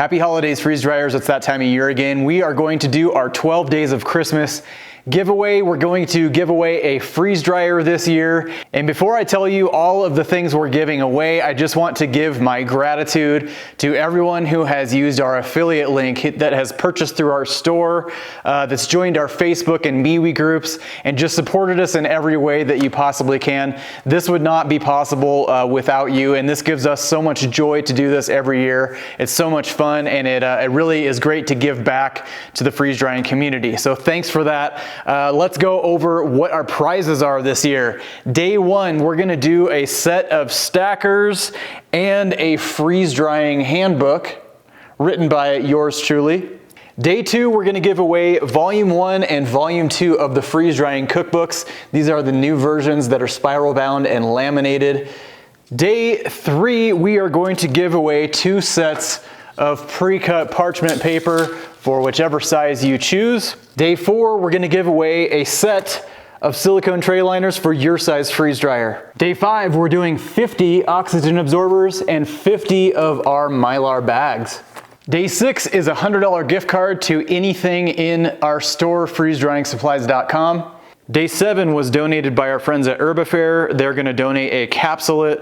Happy holidays, freeze dryers. It's that time of year again. We are going to do our 12 days of Christmas giveaway. We're going to give away a freeze dryer this year. And before I tell you all of the things we're giving away, I just want to give my gratitude to everyone who has used our affiliate link, that has purchased through our store, that's joined our Facebook and MeWe groups, and just supported us in every way that you possibly can. This would not be possible without you, and this gives us so much joy to do this every year. It's so much fun, and it really is great to give back to the freeze drying community. So thanks for that. Let's go over what our prizes are this year. Day one, we're gonna do a set of stackers and a freeze drying handbook written by yours truly. Day two, we're gonna give away volume 1 and volume 2 of the freeze drying cookbooks. These are the new versions that are spiral bound and laminated. Day 3, we are going to give away 2 sets of pre-cut parchment paper for whichever size you choose. Day 4, we're gonna give away a set of silicone tray liners for your size freeze dryer. Day 5, we're doing 50 oxygen absorbers and 50 of our Mylar bags. Day 6 is a $100 gift card to anything in our store, freezedryingsupplies.com. Day 7 was donated by our friends at Herb Affair. They're gonna donate a capsule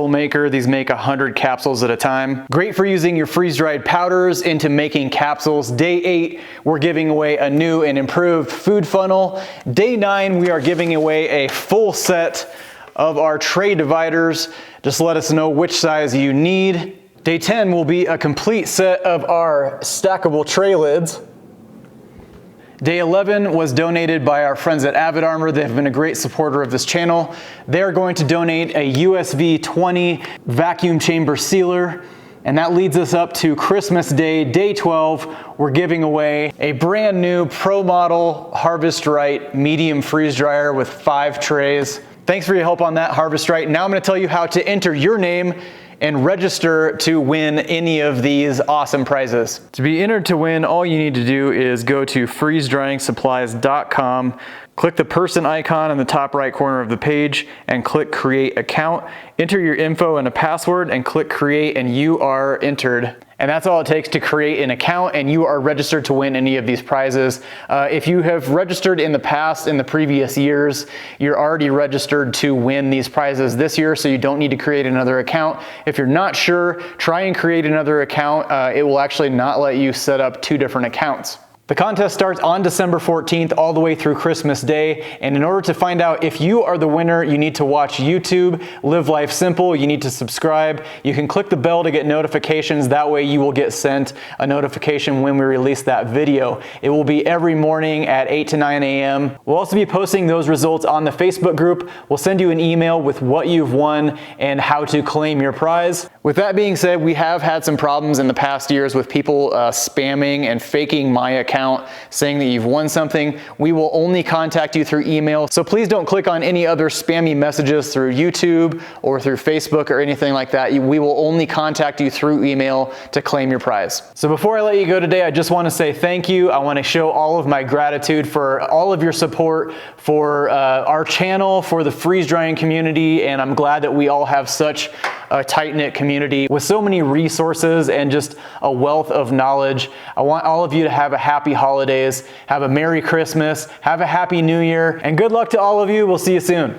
maker. These make 100 capsules at a time. Great for using your freeze-dried powders into making capsules. Day 8, we're giving away a new and improved food funnel. Day 9, we are giving away a full set of our tray dividers. Just let us know which size you need. Day 10 will be a complete set of our stackable tray lids. Day 11 was donated by our friends at Avid Armor. They've been a great supporter of this channel. They're going to donate a USV 20 vacuum chamber sealer. And that leads us up to Christmas Day, Day 12. We're giving away a brand new Pro Model Harvest Right medium freeze dryer with 5 trays. Thanks for your help on that, Harvest Right. Now I'm gonna tell you how to enter your name and register to win any of these awesome prizes. To be entered to win, all you need to do is go to freezedryingsupplies.com, click the person icon in the top right corner of the page, and click Create Account. Enter your info and a password and click Create, and you are entered. And that's all it takes to create an account, and you are registered to win any of these prizes. If you have registered in the past, in the previous years, you're already registered to win these prizes this year, so you don't need to create another account. If you're not sure, try and create another account. It will actually not let you set up 2 different accounts. The contest starts on December 14th all the way through Christmas Day, and in order to find out if you are the winner, you need to watch YouTube, Live Life Simple. You need to subscribe. You can click the bell to get notifications. That way you will get sent a notification when we release that video. It will be every morning at 8 to 9 a.m. We'll also be posting those results on the Facebook group. We'll send you an email with what you've won and how to claim your prize. With that being said, we have had some problems in the past years with people spamming and faking my account, saying that you've won something. We will only contact you through email, so please don't click on any other spammy messages through YouTube or through Facebook or anything like that. We will only contact you through email to claim your prize. So before I let you go today, I just want to say thank you. I want to show all of my gratitude for all of your support for our channel, for the freeze drying community, and I'm glad that we all have such a tight-knit community with so many resources and just a wealth of knowledge. I want all of you to have a happy holidays, have a Merry Christmas, have a Happy New Year, and good luck to all of you. We'll see you soon.